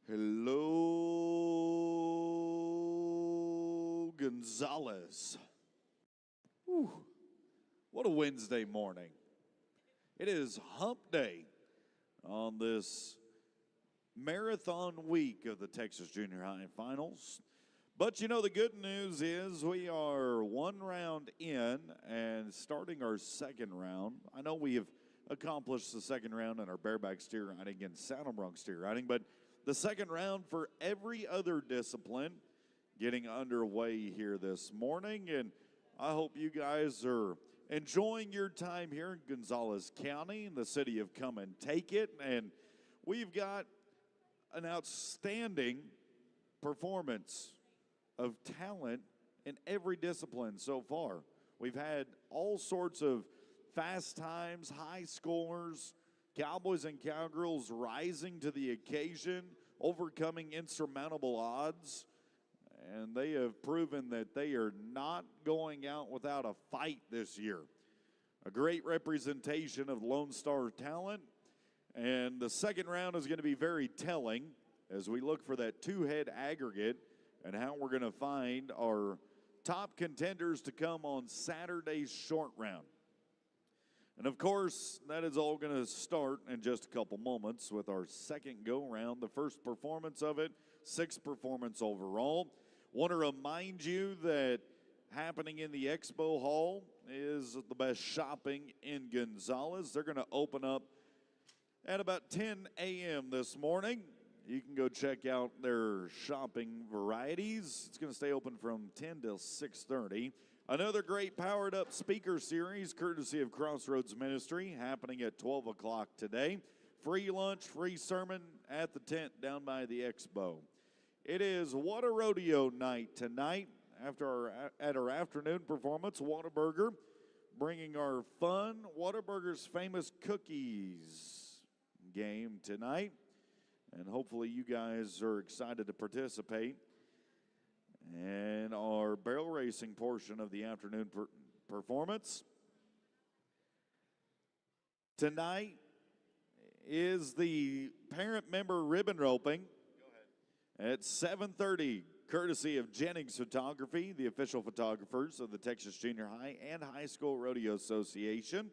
Hello, Gonzalez. Whew. What a Wednesday morning. It is hump day on this marathon week of the Texas Junior High Finals. But you know, the good news is we are one round in and starting our second round. I know we have accomplished the second round in our bareback steer riding and saddle bronc steer riding, but the second round for every other discipline getting underway here this morning. And I hope you guys are enjoying your time here in Gonzales County in the city of Come and Take It. And we've got an outstanding performance of talent in every discipline so far. We've had all sorts of fast times, high scores, Cowboys and Cowgirls rising to the occasion, overcoming insurmountable odds, and they have proven that they are not going out without a fight this year. A great representation of Lone Star talent, and the second round is going to be very telling as we look for that two-head aggregate and how we're going to find our top contenders to come on Saturday's short round. And of course, that is all going to start in just a couple moments with our second go-round, the first performance of it, sixth performance overall. Want to remind you that happening in the Expo Hall is the best shopping in Gonzales. They're going to open up at about 10 a.m. this morning. You can go check out their shopping varieties. It's going to stay open from 10 till 6:30. Another great Powered Up speaker series, courtesy of Crossroads Ministry, happening at 12 o'clock today. Free lunch, free sermon at the tent down by the Expo. It is What a Rodeo night tonight. At our afternoon performance, Whataburger bringing our fun Whataburger's Famous Cookies game tonight. And hopefully you guys are excited to participate. And our barrel racing portion of the afternoon performance. Tonight is the parent member ribbon roping at 7:30, courtesy of Jennings Photography, the official photographers of the Texas Junior High and High School Rodeo Association.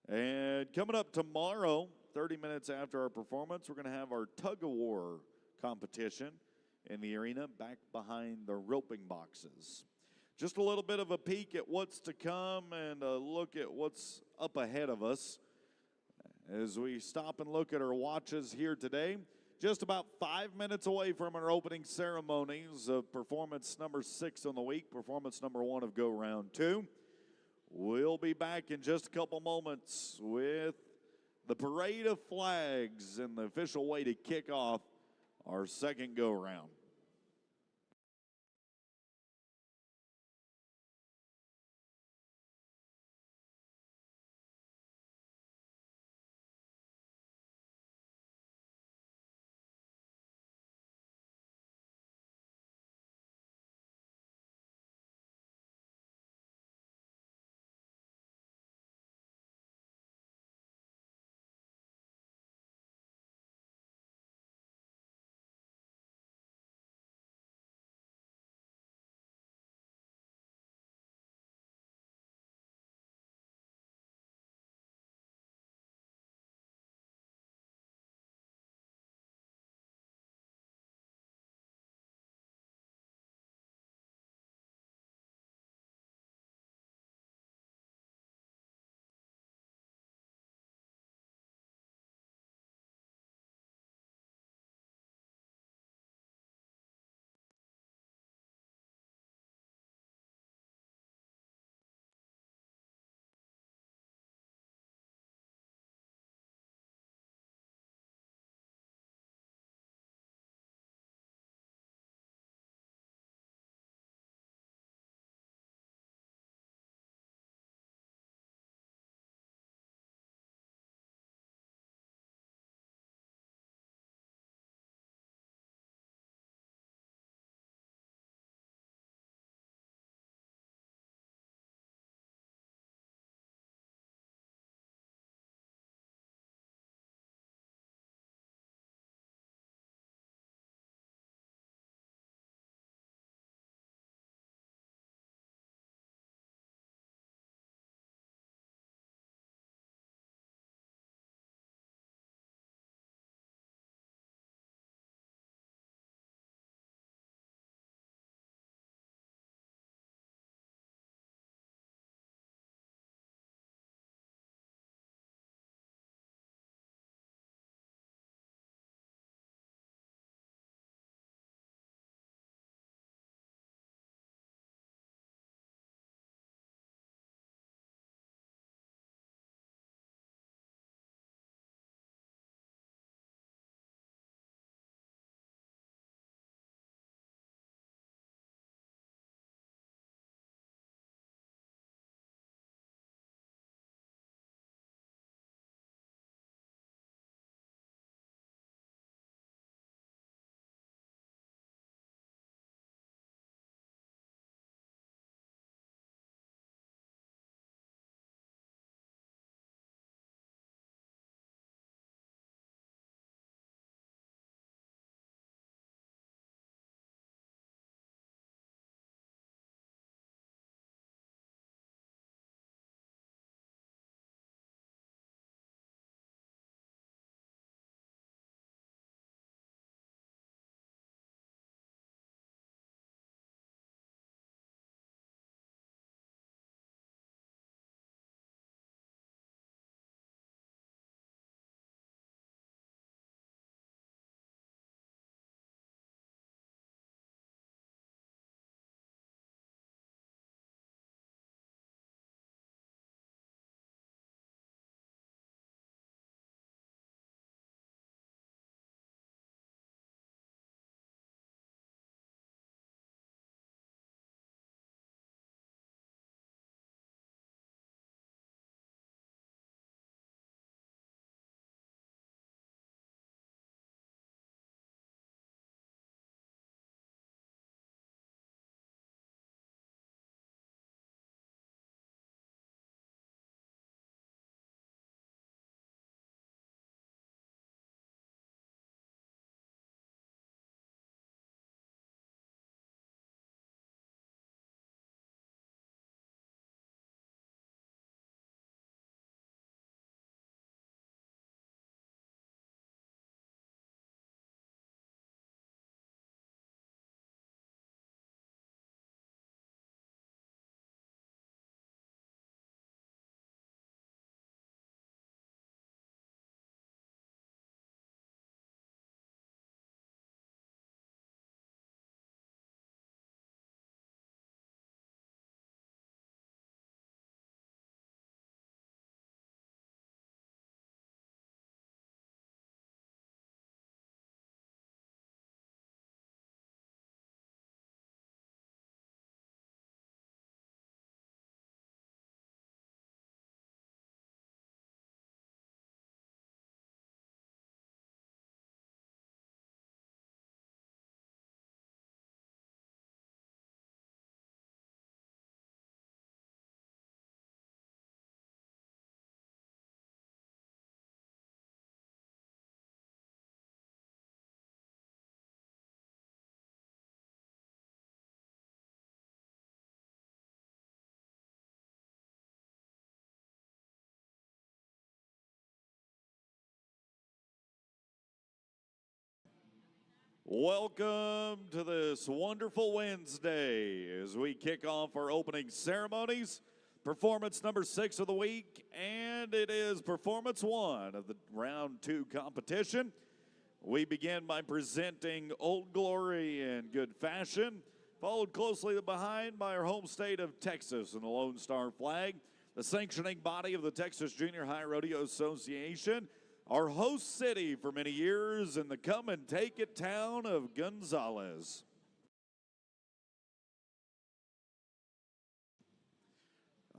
And coming up tomorrow, 30 minutes after our performance, we're going to have our tug-of-war competition in the arena back behind the roping boxes. Just a little bit of a peek at what's to come and a look at what's up ahead of us as we stop and look at our watches here today. Just about 5 minutes away from our opening ceremonies of performance number 6 on the week, performance number 1 of Go Round 2. We'll be back in just a couple moments with the parade of flags and the official way to kick off our second go-round. Welcome to this wonderful Wednesday as we kick off our opening ceremonies. Performance number 6 of the week, and it is performance 1 of the round 2 competition. We begin by presenting Old Glory in good fashion, followed closely behind by our home state of Texas and the Lone Star flag, the sanctioning body of the Texas Junior High Rodeo Association, our host city for many years in the come and take it town of Gonzales.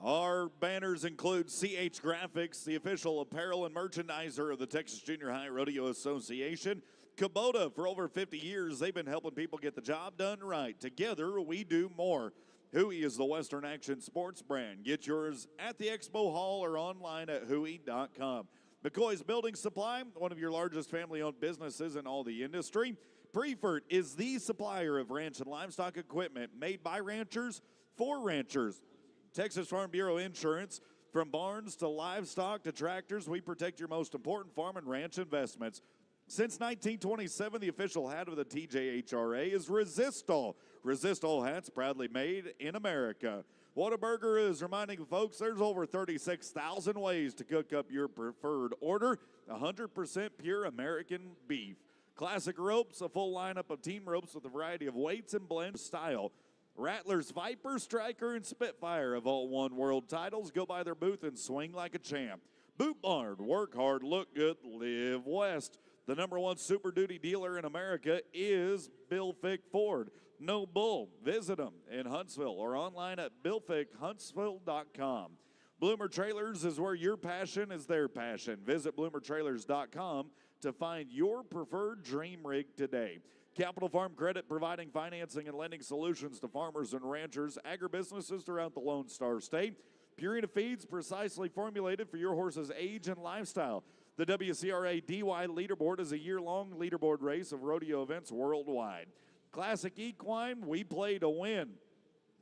Our banners include CH Graphics, the official apparel and merchandiser of the Texas Junior High Rodeo Association. Kubota, for over 50 years, they've been helping people get the job done right. Together, we do more. Hui is the Western Action Sports brand. Get yours at the Expo Hall or online at hui.com. McCoy's Building Supply, one of your largest family-owned businesses in all the industry. Prefert is the supplier of ranch and livestock equipment made by ranchers for ranchers. Texas Farm Bureau Insurance, from barns to livestock to tractors, we protect your most important farm and ranch investments. Since 1927, the official hat of the TJHRA is Resistol. Resistol hats proudly made in America. Whataburger is reminding folks there's over 36,000 ways to cook up your preferred order. 100% pure American beef. Classic Ropes, a full lineup of team ropes with a variety of weights and blend style. Rattlers, Viper, Striker, and Spitfire have all won world titles. Go by their booth and swing like a champ. Boot Barn, work hard, look good, live west. The #1 Super Duty dealer in America is Bill Fick Ford. No bull. Visit them in Huntsville or online at billfickhuntsville.com. Bloomer Trailers is where your passion is their passion. Visit bloomertrailers.com to find your preferred dream rig today. Capital Farm Credit, providing financing and lending solutions to farmers and ranchers, agribusinesses throughout the Lone Star State. Purina Feeds, precisely formulated for your horse's age and lifestyle. The WCRA DY Leaderboard is a year-long leaderboard race of rodeo events worldwide. Classic Equine, we play to win.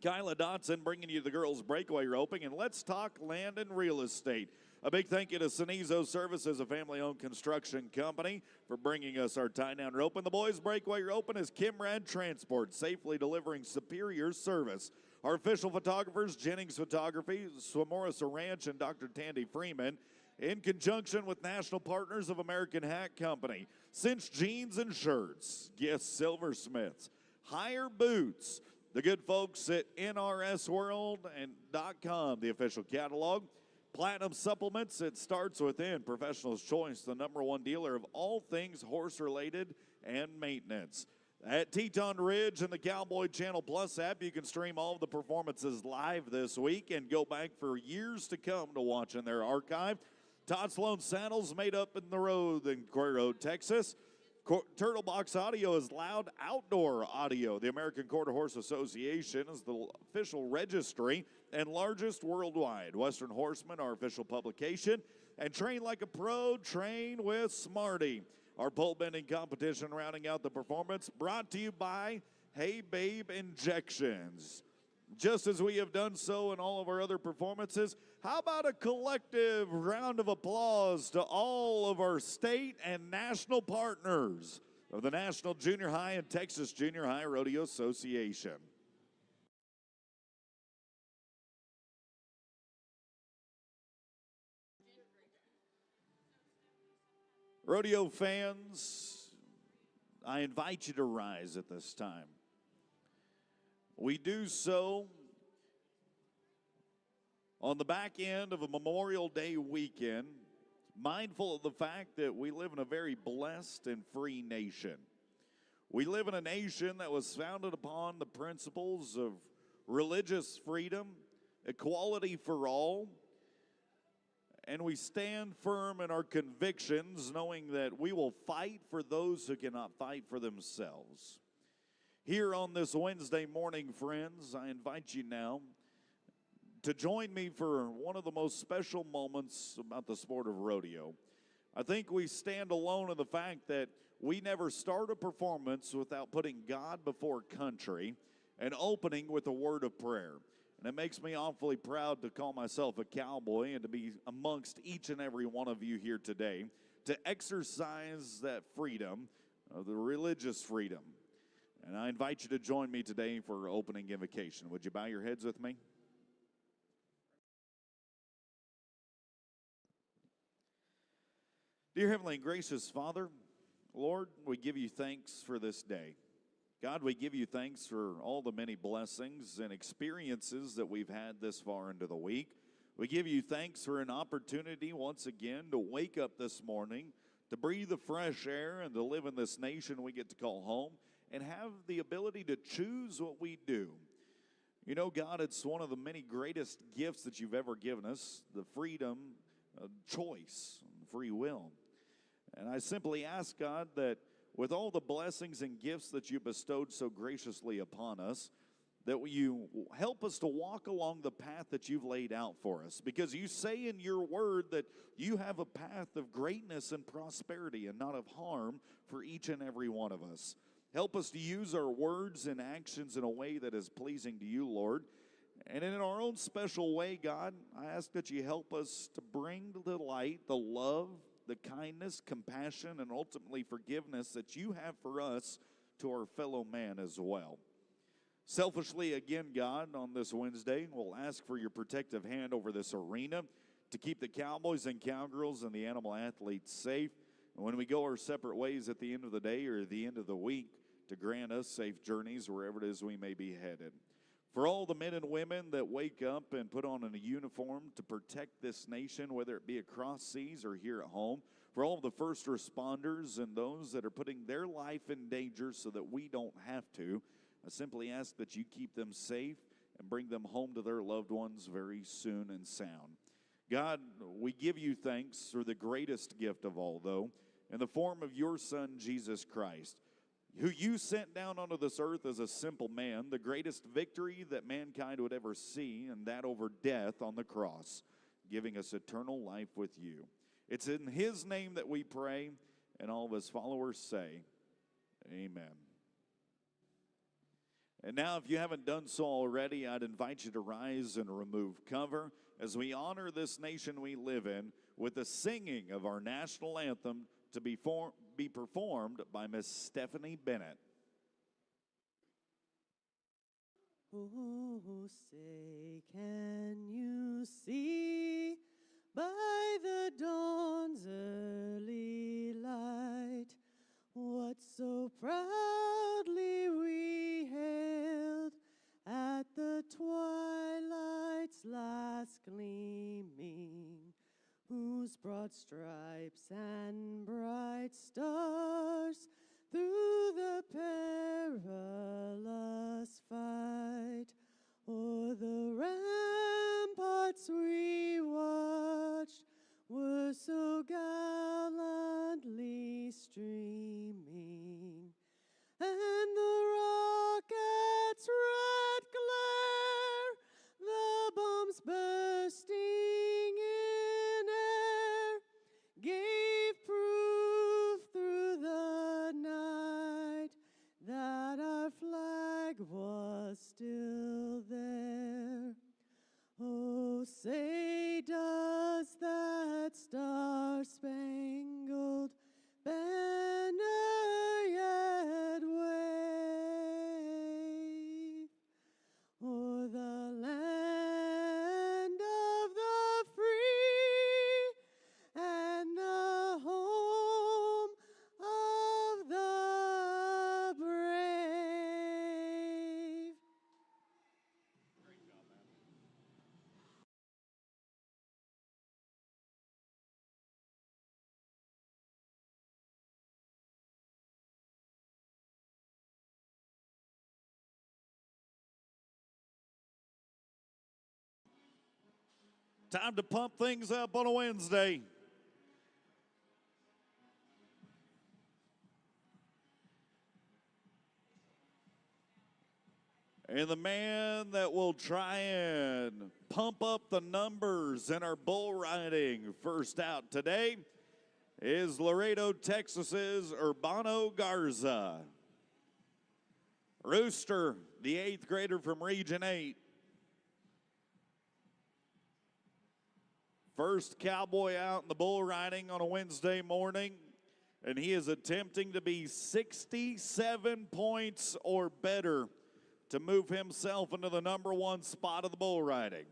Kyla Dotson bringing you the girls' breakaway roping, and let's talk land and real estate. A big thank you to Sonizo Services, a family-owned construction company, for bringing us our tie-down rope. And the boys' breakaway roping is Kimrad Transport, safely delivering superior service. Our official photographers, Jennings Photography, Swamorris Ranch, and Dr. Tandy Freeman, in conjunction with national partners of American Hat Company, Cinch Jeans and Shirts, Guess Silversmiths, Higher Boots, the good folks at NRSWorld.com, the official catalog, Platinum Supplements, it starts within, Professional's Choice, the #1 dealer of all things horse-related and maintenance. At Teton Ridge and the Cowboy Channel Plus app, you can stream all of the performances live this week and go back for years to come to watch in their archive. Todd Sloan Saddles, made up in the road in Rodeo, Texas. Turtle Box Audio is loud outdoor audio. The American Quarter Horse Association is the official registry and largest worldwide. Western Horseman, our official publication. And Train Like a Pro, train with Smarty. Our pole bending competition rounding out the performance, brought to you by Hey Babe Injections. Just as we have done so in all of our other performances, how about a collective round of applause to all of our state and national partners of the National Junior High and Texas Junior High Rodeo Association. Rodeo fans, I invite you to rise at this time. We do so on the back end of a Memorial Day weekend, mindful of the fact that we live in a very blessed and free nation. We live in a nation that was founded upon the principles of religious freedom, equality for all, and we stand firm in our convictions, knowing that we will fight for those who cannot fight for themselves. Here on this Wednesday morning, friends, I invite you now to join me for one of the most special moments about the sport of rodeo. I think we stand alone in the fact that we never start a performance without putting God before country and opening with a word of prayer. And it makes me awfully proud to call myself a cowboy and to be amongst each and every one of you here today to exercise that freedom of the religious freedom. And I invite you to join me today for opening invocation. Would you bow your heads with me? Dear Heavenly and Gracious Father, Lord, we give you thanks for this day. God, we give you thanks for all the many blessings and experiences that we've had this far into the week. We give you thanks for an opportunity once again to wake up this morning, to breathe the fresh air, and to live in this nation we get to call home, and have the ability to choose what we do. You know, God, it's one of the many greatest gifts that you've ever given us, the freedom of choice, free will. And I simply ask, God, that with all the blessings and gifts that you bestowed so graciously upon us, that you help us to walk along the path that you've laid out for us. Because you say in your word that you have a path of greatness and prosperity and not of harm for each and every one of us. Help us to use our words and actions in a way that is pleasing to you, Lord. And in our own special way, God, I ask that you help us to bring to light the love, the kindness, compassion, and ultimately forgiveness that you have for us to our fellow man as well. Selfishly, again, God, on this Wednesday, we'll ask for your protective hand over this arena to keep the cowboys and cowgirls and the animal athletes safe. And when we go our separate ways at the end of the day or the end of the week, to grant us safe journeys wherever it is we may be headed. For all the men and women that wake up and put on a uniform to protect this nation, whether it be across seas or here at home, for all the first responders and those that are putting their life in danger so that we don't have to, I simply ask that you keep them safe and bring them home to their loved ones very soon and sound. God, we give you thanks for the greatest gift of all, though, in the form of your Son, Jesus Christ, who you sent down onto this earth as a simple man, the greatest victory that mankind would ever see, and that over death on the cross, giving us eternal life with you. It's in his name that we pray, and all of his followers say, amen. And now, if you haven't done so already, I'd invite you to rise and remove cover as we honor this nation we live in with the singing of our national anthem to be performed by Miss Stephanie Bennett. Oh, say, can you see by the dawn's early light what so proudly we hailed at the twilight's last gleaming, whose broad stripes and bright stars through the perilous fight o'er the ramparts we watched were so gallantly streaming, and the rocket's red glare, the bombs bursting in air, gave proof through the night that our flag was still there. Oh, say, does that star-spangled banner yet wave o'er the land of the free and the home of the brave? Great job, man. Time to pump things up on a Wednesday. And the man that will try and pump up the numbers in our bull riding first out today is Laredo, Texas's Urbano Garza. Rooster, the 8th grader from Region 8. First cowboy out in the bull riding on a Wednesday morning. And he is attempting to be 67 points or better to move himself into the #1 spot of the bull riding.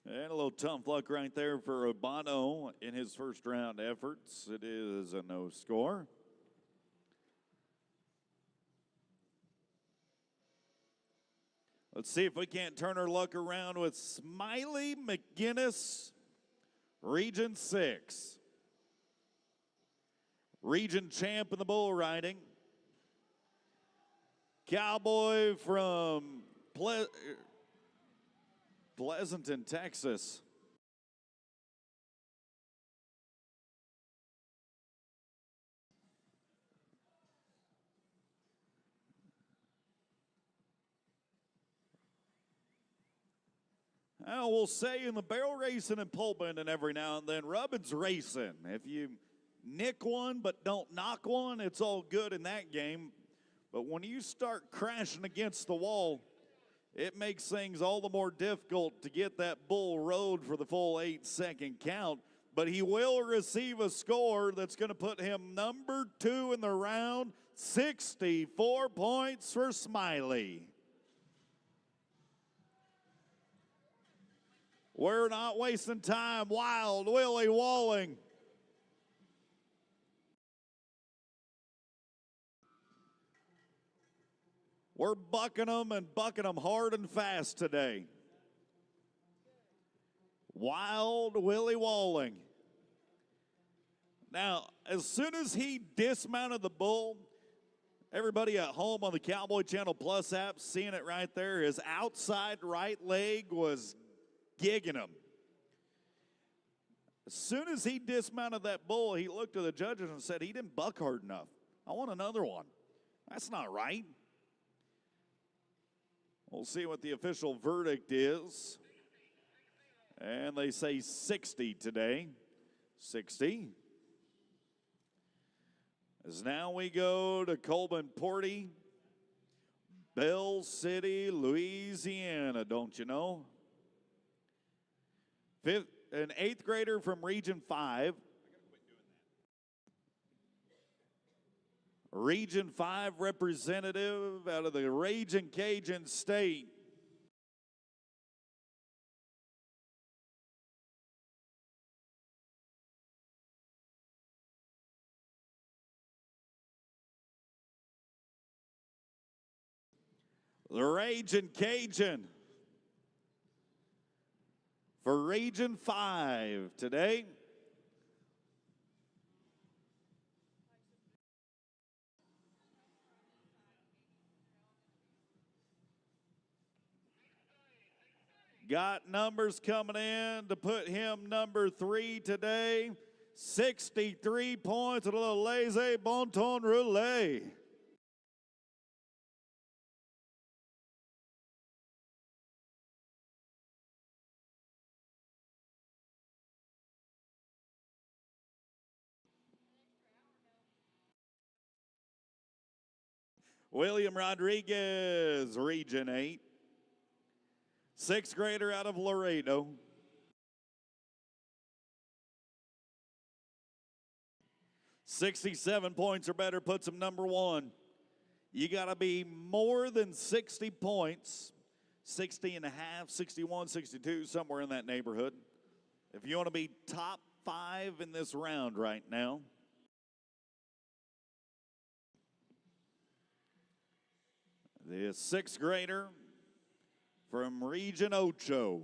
And a little tough luck right there for Urbano in his first round efforts. It is a no score. Let's see if we can't turn our luck around with Smiley McGinnis, Region 6. Region champ in the bull riding. Cowboy from Pleasanton, Texas. We'll say in the barrel racing and pole bending every now and then, rubbin's racing. If you nick one but don't knock one, it's all good in that game. But when you start crashing against the wall, it makes things all the more difficult to get that bull rode for the full 8-second count. But he will receive a score that's going to put him #2 in the round, 64 points for Smiley. We're not wasting time. Wild Willie Walling. We're bucking them and bucking them hard and fast today. Wild Willie Walling. Now, as soon as he dismounted the bull, everybody at home on the Cowboy Channel Plus app, seeing it right there, his outside right leg was gigging him. As soon as he dismounted that bull, he looked at the judges and said, he didn't buck hard enough. I want another one. That's not right. We'll see what the official verdict is. And they say 60 today. 60. As now we go to Colburn Porty, Bell City, Louisiana, don't you know? An 8th grader from Region 5. Region 5 representative out of the Ragin' Cajun State. The Ragin' Cajun for Region 5 today. Got numbers coming in to put him #3 today. 63 points, a little laissez bon ton roulette. William Rodriguez, Region 8. 6th grader out of Laredo. .67 points or better puts him #1. You got to be more than 60 points, 60 and a half, 61, 62, somewhere in that neighborhood, if you want to be top 5 in this round right now. The 6th grader from Region 8.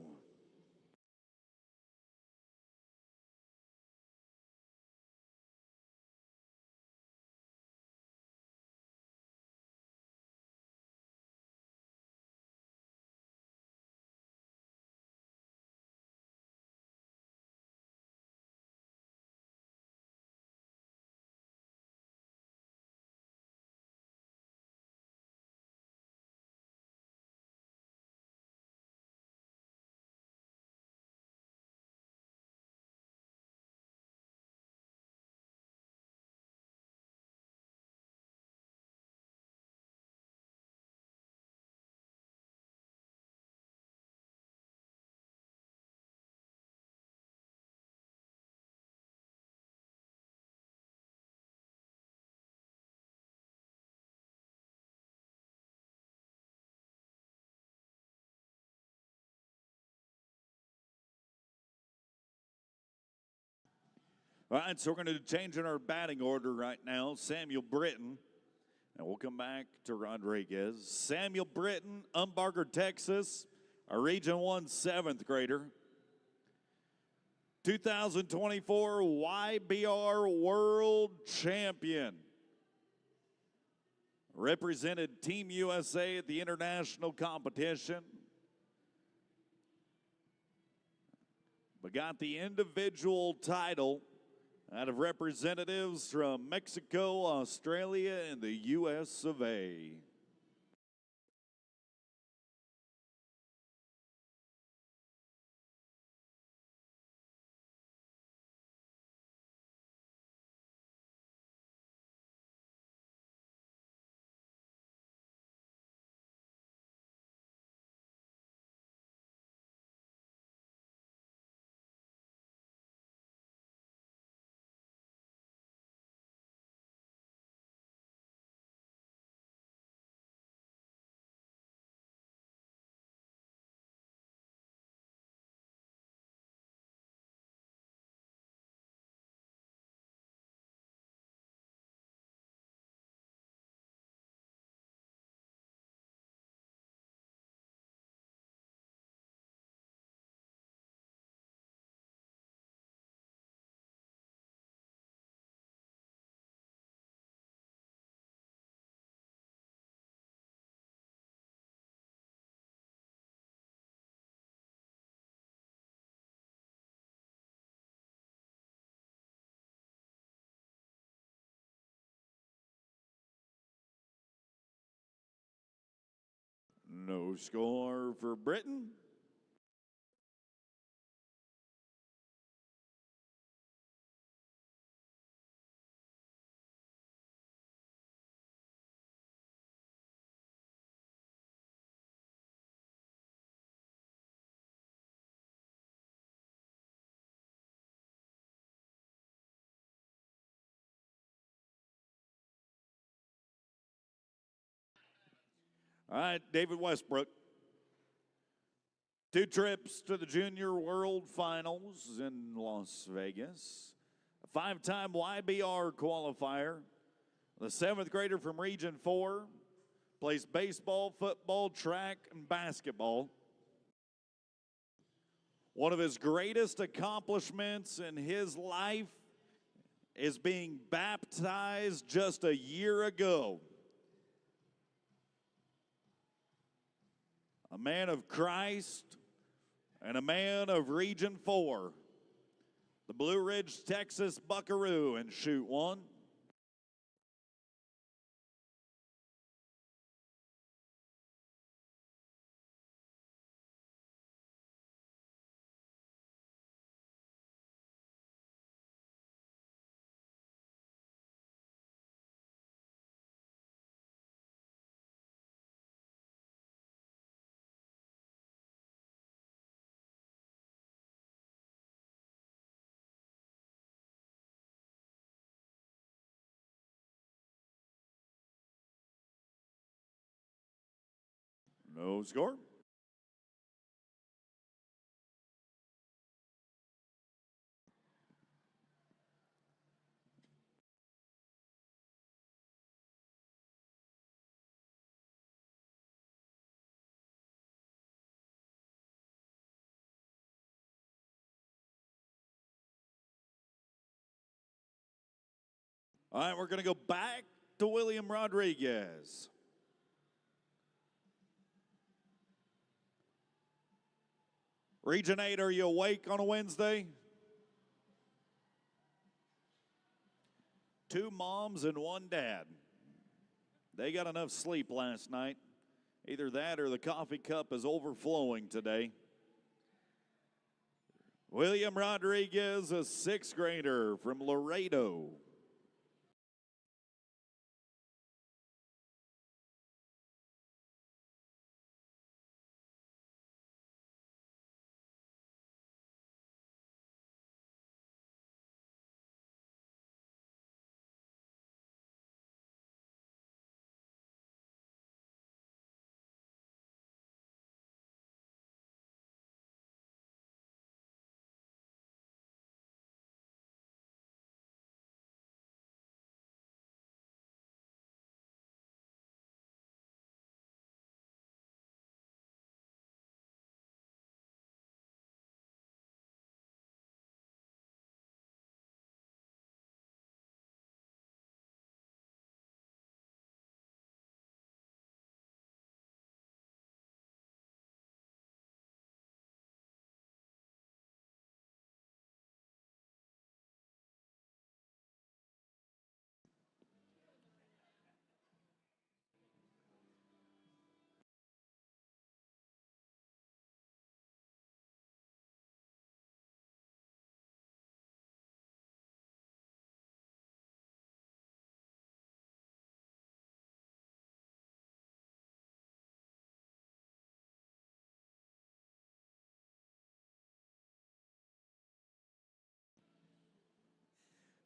All right, so we're going to change in our batting order right now. Samuel Britton, and we'll come back to Rodriguez. Samuel Britton, Umbarger, Texas, a Region 1 7th grader. 2024 YBR World Champion. Represented Team USA at the international competition. But got the individual title out of representatives from Mexico, Australia, and the US of A. No score for Britain. All right, David Westbrook. 2 trips to the Junior World Finals in Las Vegas. A 5-time YBR qualifier. The 7th grader from Region 4. Plays baseball, football, track, and basketball. One of his greatest accomplishments in his life is being baptized just a year ago. A man of Christ and a man of Region 4. The Blue Ridge, Texas Buckaroo in Shoot 1. No score. All right, we're going to go back to William Rodriguez. Region 8, are you awake on a Wednesday? 2 moms and 1 dad. They got enough sleep last night. Either that or the coffee cup is overflowing today. William Rodriguez, a 6th grader from Laredo.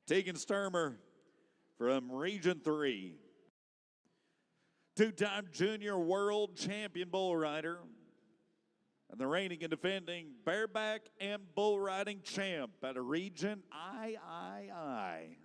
Tegan Sturmer from Region 3. Two-time junior world champion bull rider and the reigning and defending bareback and bull riding champ at a Region III.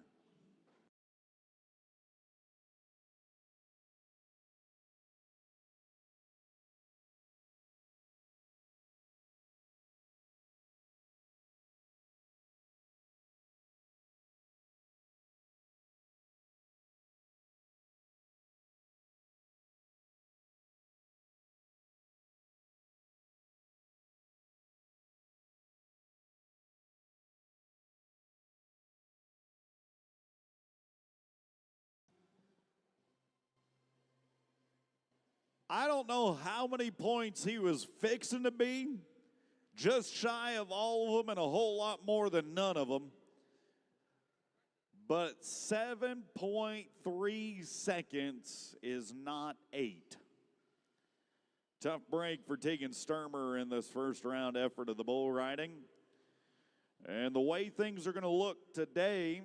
I don't know how many points he was fixing to be, just shy of all of them and a whole lot more than none of them. But 7.3 seconds is not 8. Tough break for Tegan Sturmer in this first round effort of the bull riding. And the way things are going to look today,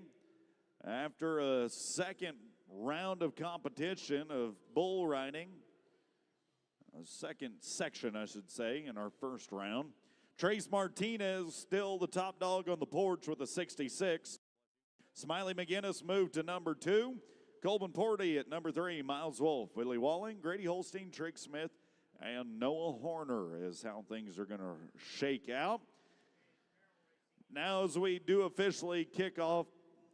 after a second round of competition of bull riding, a second section, I should say, in our first round. Trace Martinez still the top dog on the porch with a 66. Smiley McGinnis moved to number 2. Colvin Porty at number 3. Miles Wolf, Willie Walling, Grady Holstein, Trigg Smith, and Noah Horner is how things are going to shake out. Now as we do officially kick off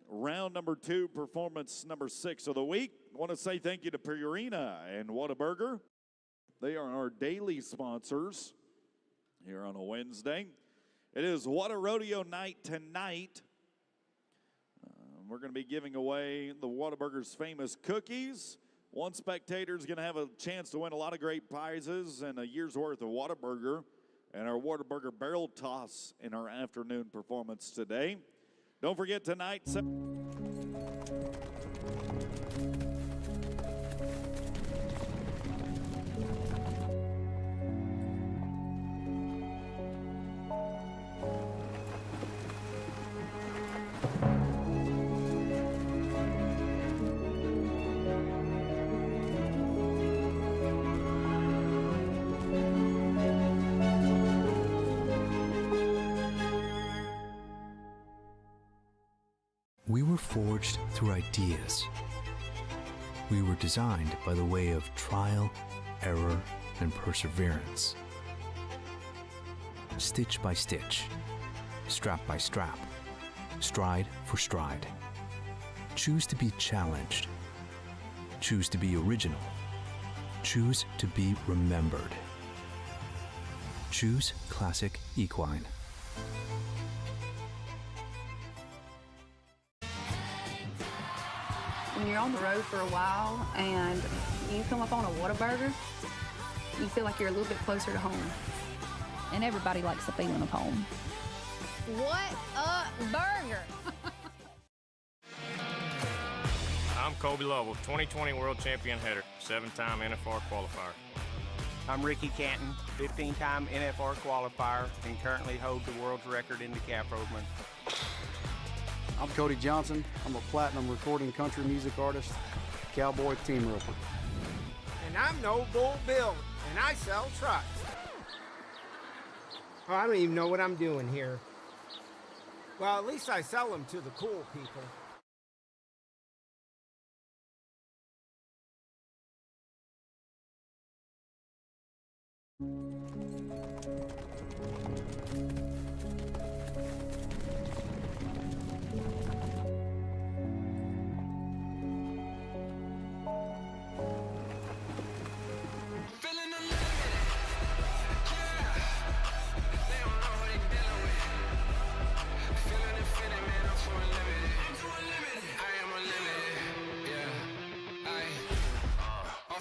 round number 2, performance number 6 of the week, I want to say thank you to Purina and Whataburger. They are our daily sponsors here on a Wednesday. It is What a Rodeo night tonight. We're going to be giving away the Whataburger's famous cookies. One spectator is going to have a chance to win a lot of great prizes and a year's worth of Whataburger and our Whataburger barrel toss in our afternoon performance today. Don't forget tonight. We were forged through ideas. We were designed by the way of trial, error, and perseverance. Stitch by stitch, strap by strap, stride for stride. Choose to be challenged. Choose to be original. Choose to be remembered. Choose Classic Equine. When you're on the road for a while and you come up on a Whataburger, you feel like you're a little bit closer to home. And everybody likes the feeling of home. What a burger! I'm Kobe Lovell, 2020 World Champion header, 7-time NFR qualifier. I'm Ricky Canton, 15-time NFR qualifier, and currently hold the world's record in the calf rovement. I'm Cody Johnson. I'm a platinum recording country music artist, cowboy team roper. And I'm No Bull Bill, and I sell trucks. Oh, I don't even know what I'm doing here. Well, at least I sell them to the cool people.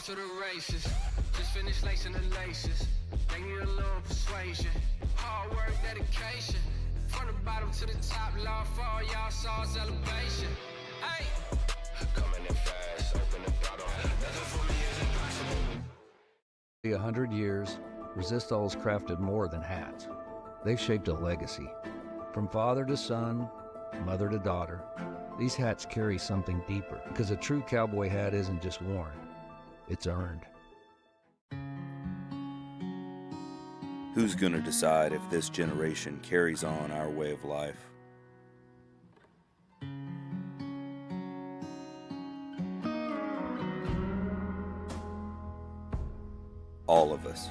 To the races, just finished lacing the laces. They need a little persuasion, hard work, dedication. From the bottom to the top, love for all y'all saws elevation. Hey, coming in fast, open the throttle. Nothing for me is impossible. 100 years, Resistol's crafted more than hats. They've shaped a legacy. From father to son, mother to daughter, These hats carry something deeper, because a true cowboy hat isn't just worn, it's earned. Who's gonna decide if this generation carries on our way of life? All of us.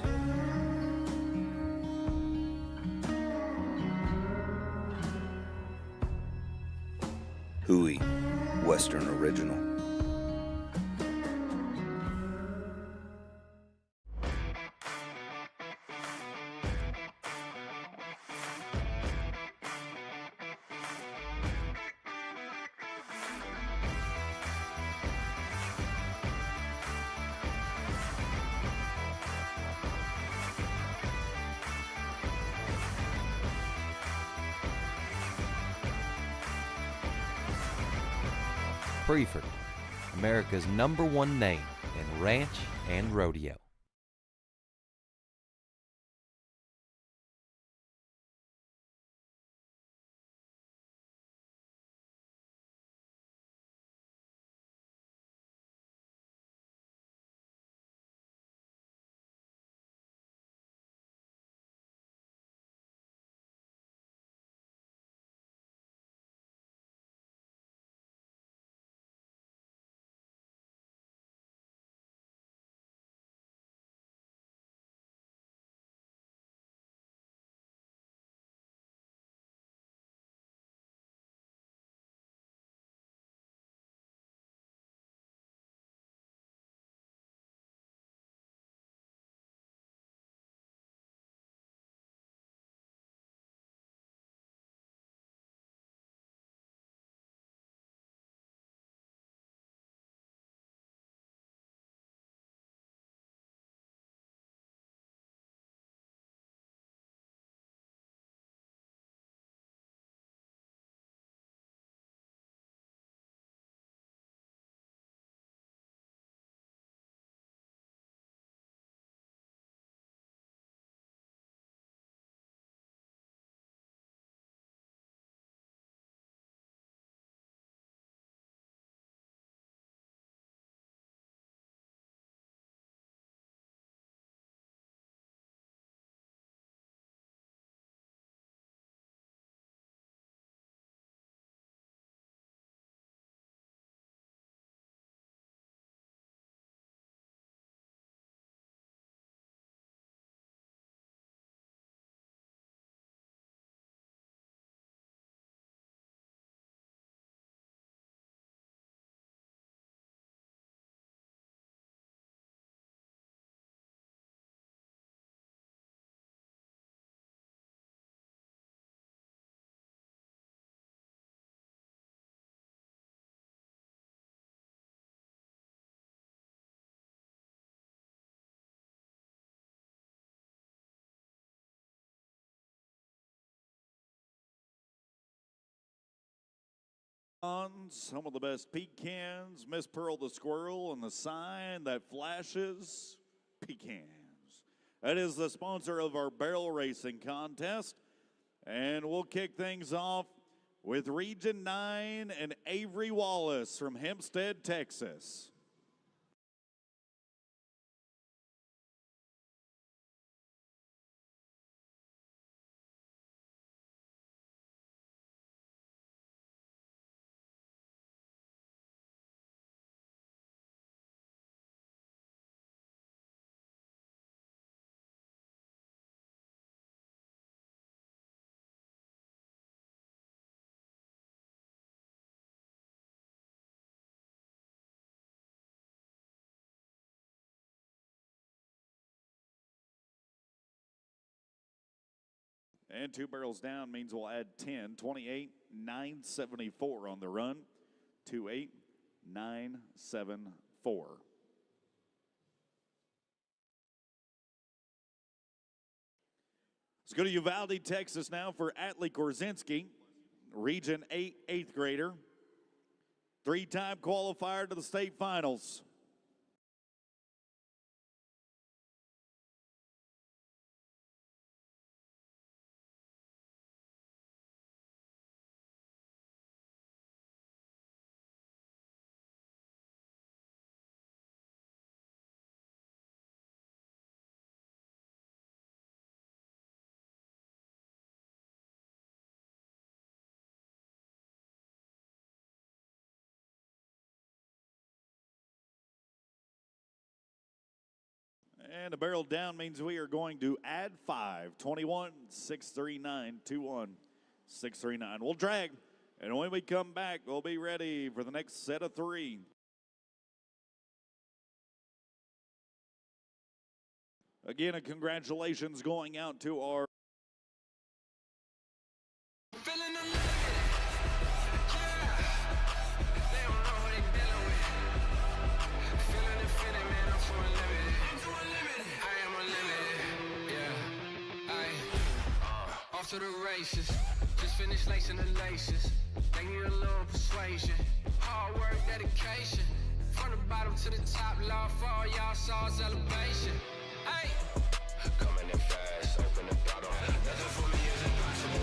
Hooey, Western Original. Breford, America's #1 name in ranch and rodeo. Some of the best pecans, Miss Pearl the squirrel, and the sign that flashes pecans. That is the sponsor of our barrel racing contest. And we'll kick things off with Region 9 and Avery Wallace from Hempstead, Texas. And 2 barrels down means we'll add 10. 28,974 on the run. 28,974. Let's go to Uvalde, Texas now for Atlee Korzinski, Region 8 eighth grader. 3-time qualifier to the state finals. And a barrel down means we are going to add 5. 21, 639, 21, 639. We'll drag. And when we come back, we'll be ready for the next set of 3. Again, a congratulations going out to our off to the races, just finished lacing the laces. They need a little persuasion, hard work, dedication. From the bottom to the top, love for all y'all saws elevation. Hey, coming in fast, open the throttle. Nothing for me is impossible.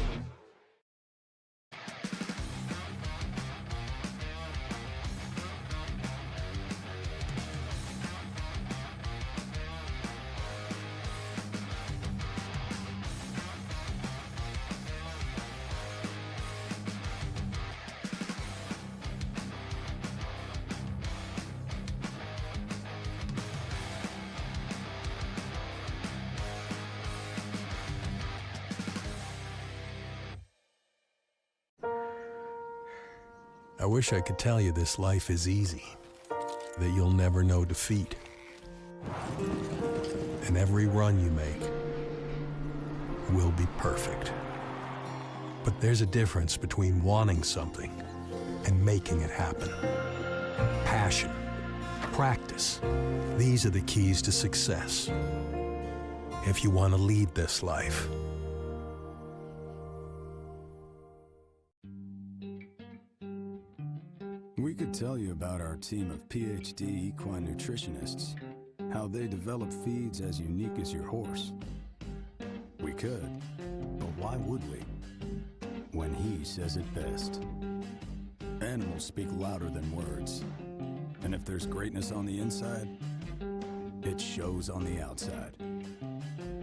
I wish I could tell you this life is easy, that you'll never know defeat. And every run you make will be perfect. But there's a difference between wanting something and making it happen. Passion, practice, these are the keys to success. If you want to lead this life. We could tell you about our team of PhD equine nutritionists, how they develop feeds as unique as your horse. We could, but why would we? When he says it best. Animals speak louder than words. And if there's greatness on the inside, it shows on the outside.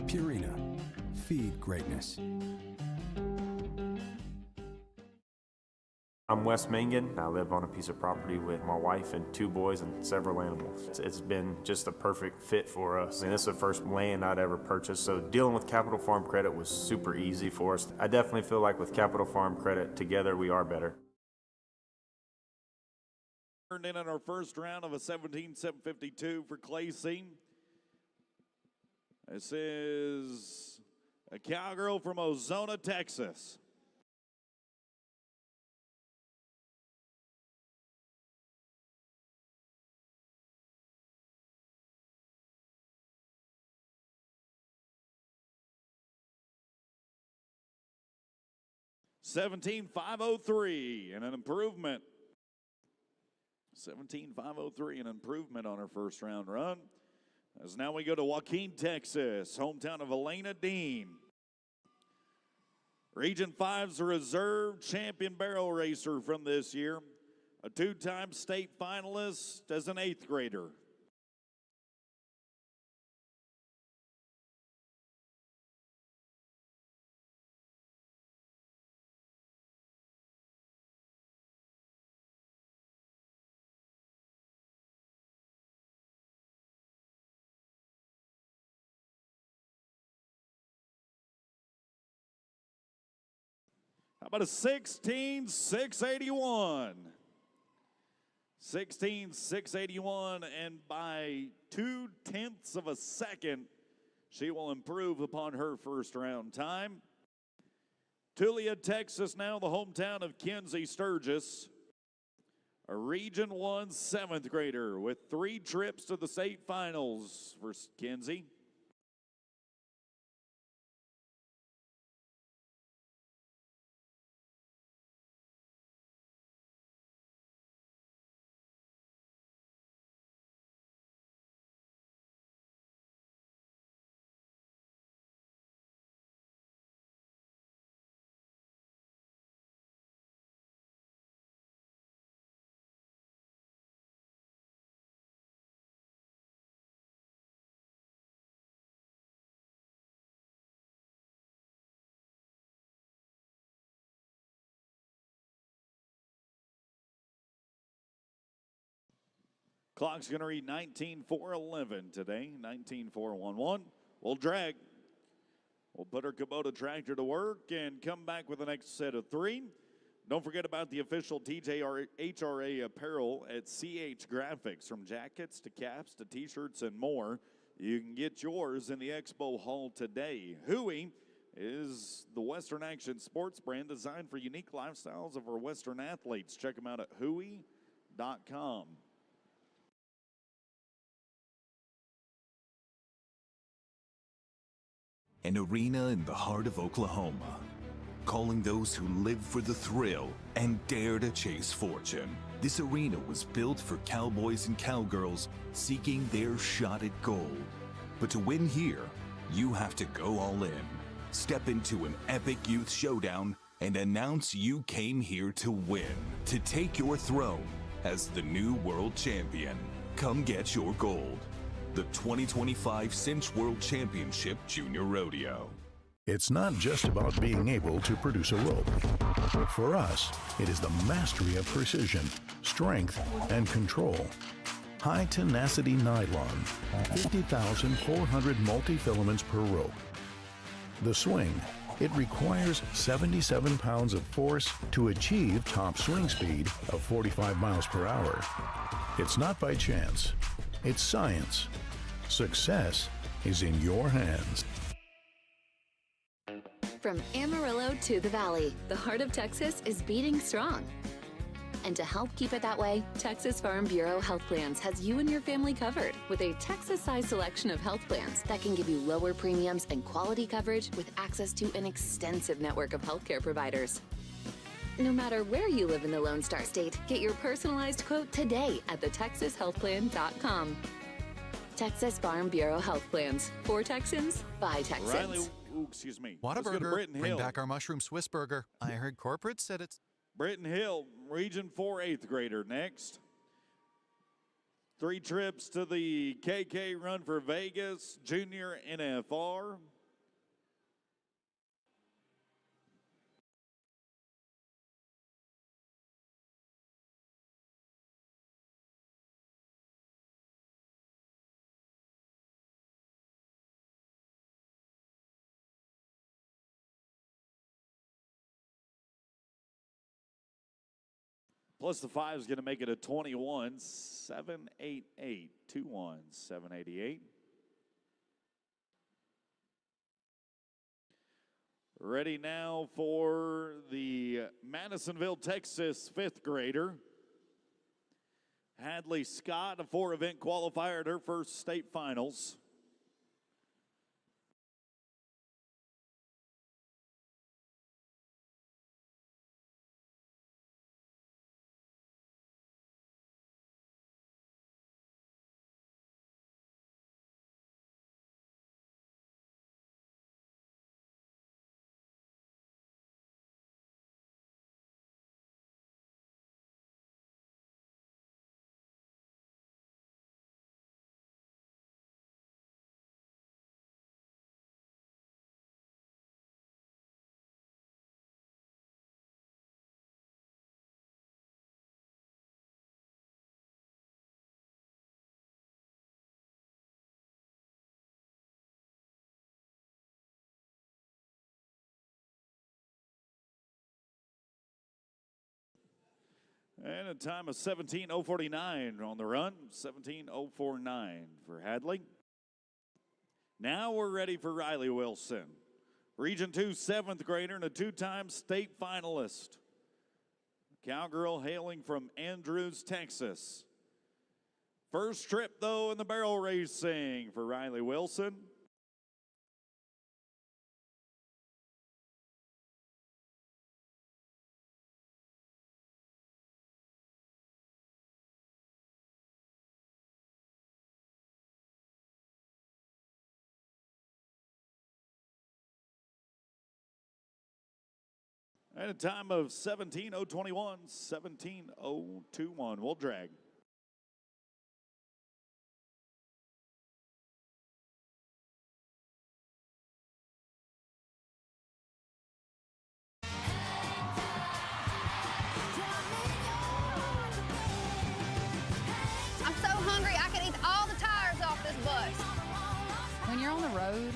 Purina, feed greatness. I'm Wes Mangan. I live on a piece of property with my wife and 2 boys and several animals. It's been just a perfect fit for us. This is the first land I'd ever purchased, so dealing with Capital Farm Credit was super easy for us. I definitely feel like with Capital Farm Credit, together we are better. Turned in our first round of a 17,752 for Clay Scene. This is a cowgirl from Ozona, Texas. $17,503 and an improvement. $17,503 and improvement on her first round run. As now we go to Joaquin, Texas, hometown of Elena Dean. Region 5's a reserve champion barrel racer from this year, a 2-time state finalist as an 8th grader. How about a 16,681? 16,681, and by 0.2 of a second, she will improve upon her first round time. Tulia, Texas, now the hometown of Kenzie Sturgis, a Region 1 7th grader with 3 trips to the state finals for Kenzie. Clock's going to read 19.411 today, 19.411. We'll drag. We'll put our Kubota tractor to work and come back with the next set of 3. Don't forget about the official TJHRA apparel at CH Graphics. From jackets to caps to T-shirts and more, you can get yours in the Expo Hall today. Huey is the Western Action sports brand designed for unique lifestyles of our Western athletes. Check them out at Huey.com. An arena in the heart of Oklahoma, calling those who live for the thrill and dare to chase fortune. This arena was built for cowboys and cowgirls seeking their shot at gold. But to win here, you have to go all in. Step into an epic youth showdown and announce you came here to win, to take your throne as the new world champion. Come get your gold. The 2025 Cinch World Championship Junior Rodeo. It's not just about being able to produce a rope. For us, it is the mastery of precision, strength, and control. High tenacity nylon, 50,400 multi-filaments per rope. The swing, it requires 77 pounds of force to achieve top swing speed of 45 miles per hour. It's not by chance, it's science. Success is in your hands. From Amarillo to the Valley, the heart of Texas is beating strong. And to help keep it that way, Texas Farm Bureau Health Plans has you and your family covered with a Texas-sized selection of health plans that can give you lower premiums and quality coverage with access to an extensive network of healthcare providers. No matter where you live in the Lone Star State, get your personalized quote today at thetexashealthplan.com. Texas Farm Bureau Health Plans. For Texans, by Texans. Riley, excuse me. Whataburger, bring back our mushroom Swiss burger. I heard corporate said it's... Britton Hill, Region 4 8th grader next. 3 trips to the KK Run for Vegas Junior NFR. Plus the 5 is going to make it a 21-788. 21-788. Ready now for the Madisonville, Texas 5th grader. Hadley Scott, a 4-event qualifier at her first state finals. And a time of 17:049 on the run, 17:049 for Hadley. Now we're ready for Riley Wilson, Region 2 7th grader and a 2-time state finalist. Cowgirl hailing from Andrews, Texas. First trip, though, in the barrel racing for Riley Wilson. At a time of 17:021, 17:021. We'll drag. I'm so road,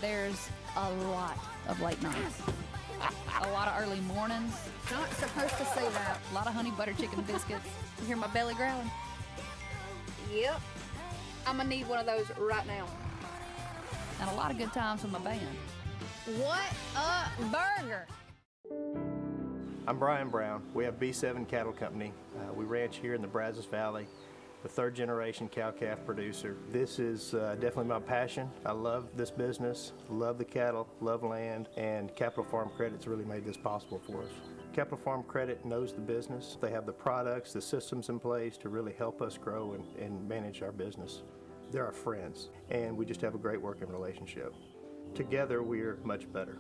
there's a lot of late nights. A lot of early mornings. Not supposed to say that. A lot of honey butter chicken biscuits. You hear my belly growling? Yep. I'm gonna need one of those right now. And a lot of good times with my band. What a burger! I'm Brian Brown. We have B7 Cattle Company. We ranch here in the Brazos Valley, the third generation cow-calf producer. This is definitely my passion. I love this business, love the cattle, love land, and Capital Farm Credit's really made this possible for us. Capital Farm Credit knows the business. They have the products, the systems in place to really help us grow and manage our business. They're our friends, and we just have a great working relationship. Together, we're much better.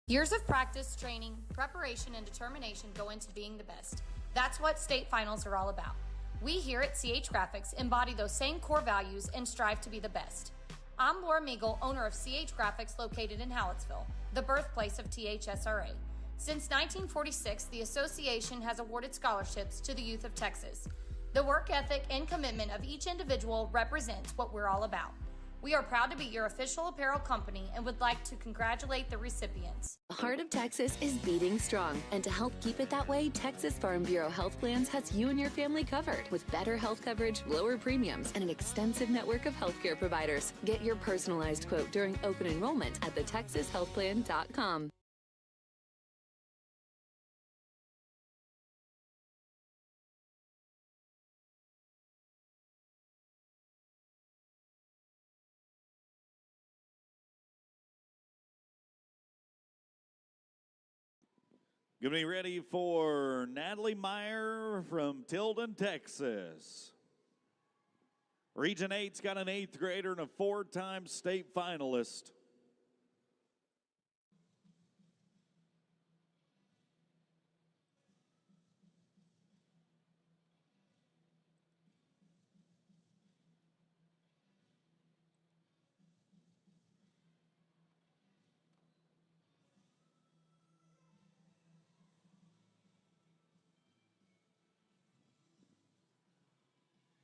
Years of practice, training, preparation, and determination go into being the best. That's what state finals are all about. We here at CH Graphics embody those same core values and strive to be the best. I'm Laura Meagle, owner of CH Graphics located in Hallettsville, the birthplace of TJHRA. Since 1946, the association has awarded scholarships to the youth of Texas. The work ethic and commitment of each individual represents what we're all about. We are proud to be your official apparel company and would like to congratulate the recipients. The Heart of Texas is beating strong, and to help keep it that way, Texas Farm Bureau Health Plans has you and your family covered with better health coverage, lower premiums, and an extensive network of healthcare providers. Get your personalized quote during open enrollment at thetexashealthplan.com. Get me ready for Natalie Meyer from Tilden, Texas. Region 8's got an 8th grader and a 4-time state finalist.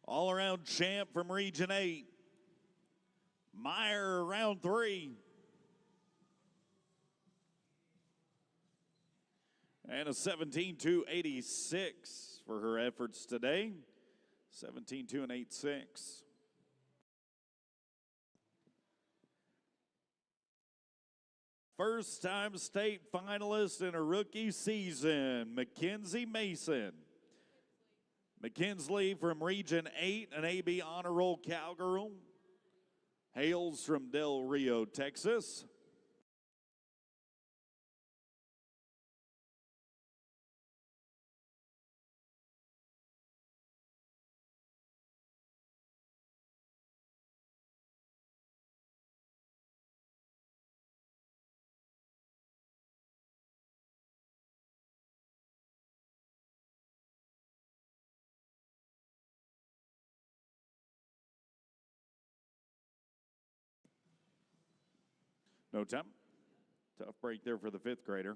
All-around champ from Region 8. Meyer, round 3. And a 17.286 for her efforts today. 17.286. First-time state finalist in a rookie season, Mackenzie Mason. McKinsley from Region 8, an AB Honor Roll Cowgirl, hails from Del Rio, Texas. No time. Tough break there for the 5th grader.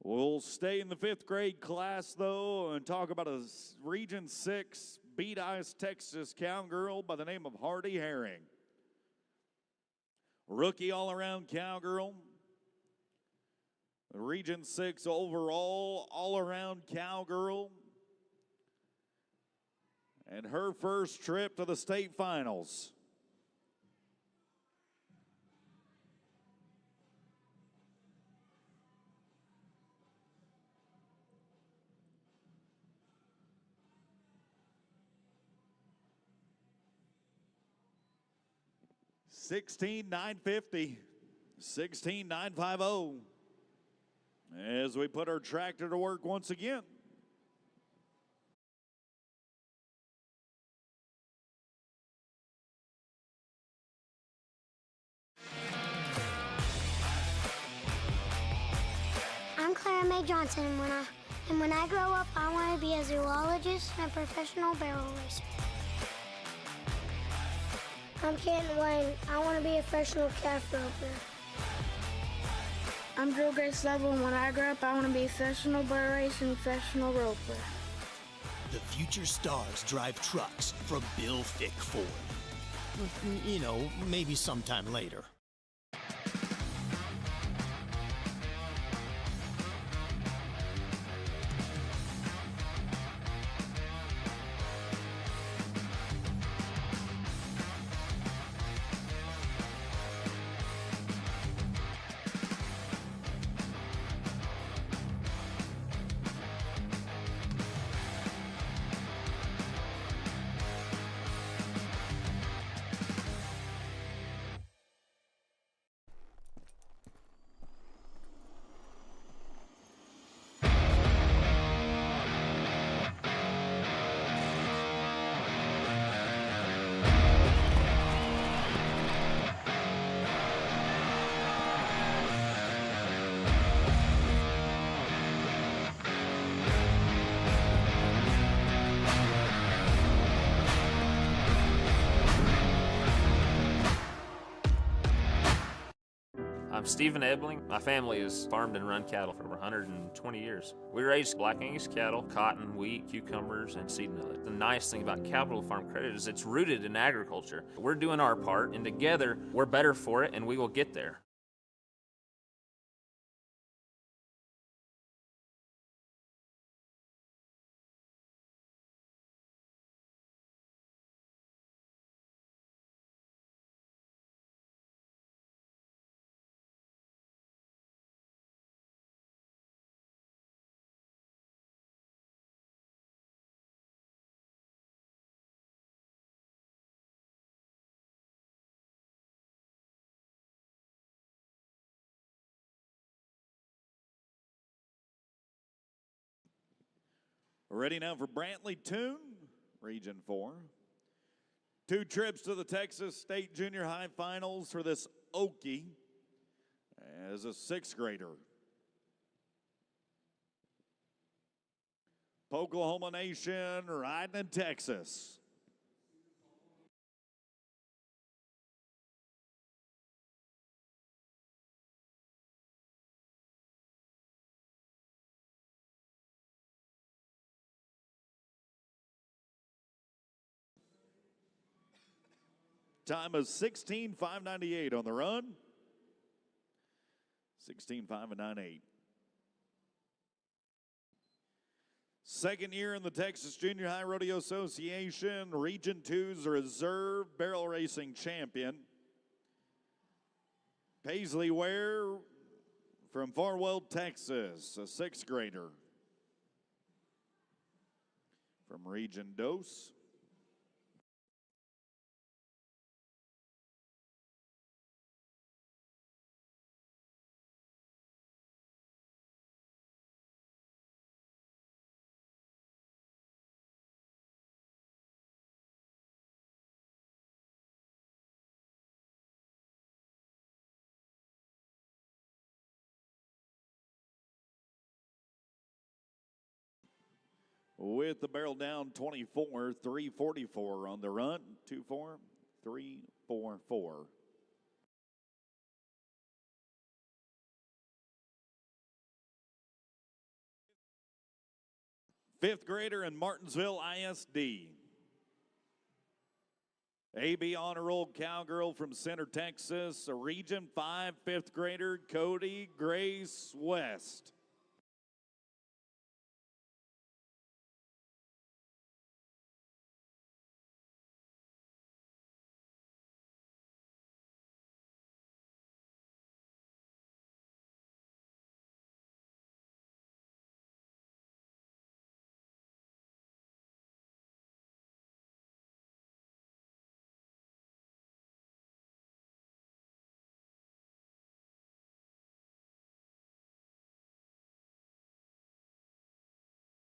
We'll stay in the 5th grade class, though, and talk about a Region 6 Beat Ice, Texas cowgirl by the name of Hardy Herring. Rookie all-around cowgirl. Region 6 overall all-around cowgirl. And her first trip to the state finals. $16,950, $16,950 as we put our tractor to work once again. I'm Clara Mae Johnson, and when I grow up, I want to be a zoologist and a professional barrel racer. I'm Canton Wayne. I want to be a professional calf roper. I'm Drew Grace Level, and when I grow up, I want to be a professional barrel racer and professional roper. The future stars drive trucks from Bill Fick Ford. you know, maybe sometime later. I'm Stephen Ebling. My family has farmed and run cattle for over 120 years. We raise Black Angus cattle, cotton, wheat, cucumbers, and seed millet. The nice thing about Capital Farm Credit is it's rooted in agriculture. We're doing our part, and together we're better for it, and we will get there. Ready now for Brantley Tune, Region 4. 2 trips to the Texas State Junior High Finals for this Okie as a 6th grader. Oklahoma Nation riding in Texas. Time is 16:5:98 on the run. 16:5:98. Second year in the Texas Junior High Rodeo Association, Region 2's reserve barrel racing champion. Paisley Ware from Farwell, Texas, a 6th grader. From Region Dos. With the barrel down 24, 344 on the run. 2-4, 3-4-4. Fifth grader in Martinsville ISD. AB Honor Roll Cowgirl from Center, Texas, a Region 5 5th grader, Cody Grace West.